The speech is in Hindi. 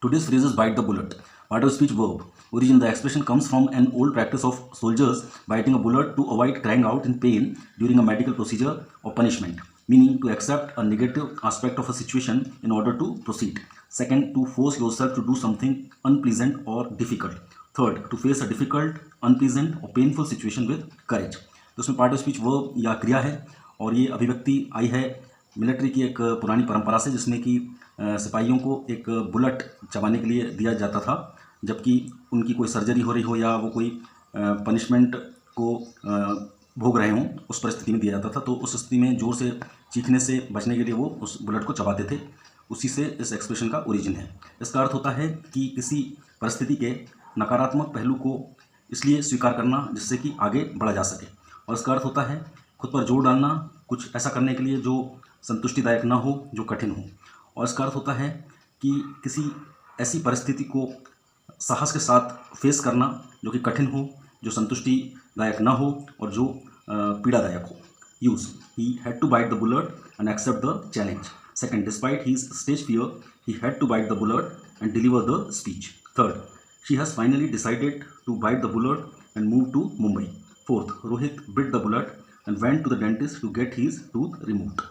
Today's phrase is bite the bullet. Part of speech verb. Origin: the expression comes from an old practice of soldiers biting a bullet to avoid crying out in pain during a medical procedure or punishment, meaning to accept a negative aspect of a situation in order to proceed. Second, to force yourself to do something unpleasant or difficult. Third, to face a difficult, unpleasant or painful situation with courage. तो उसमें पार्ट ऑफ स्पीच वर्ब या क्रिया है और ये अभिव्यक्ति आई है मिलिट्री की एक पुरानी परंपरा से, जिसमें कि सिपाहियों को एक बुलेट चबाने के लिए दिया जाता था जबकि उनकी कोई सर्जरी हो रही हो या वो कोई पनिशमेंट को भोग रहे हों, उस परिस्थिति में दिया जाता था। तो उस स्थिति में ज़ोर से चीखने से बचने के लिए वो उस बुलेट को चबाते थे। उसी से इस एक्सप्रेशन का ओरिजिन है। इसका अर्थ होता है कि किसी परिस्थिति के नकारात्मक पहलू को इसलिए स्वीकार करना जिससे कि आगे बढ़ा जा सके, और इसका अर्थ होता है खुद पर जोर डालना कुछ ऐसा करने के लिए जो संतुष्टिदायक ना हो, जो कठिन हो। और इसका अर्थ होता है कि किसी ऐसी परिस्थिति को साहस के साथ फेस करना जो कि कठिन हो, जो संतुष्टिदायक ना हो और जो पीड़ादायक हो। Use: he had to bite the bullet and accept the challenge. Second, despite his stage fear he had to bite the bullet and deliver the speech. Third, she has finally decided to bite the bullet and move to Mumbai. Fourth, Rohit bit the bullet and went to the dentist to get his tooth removed.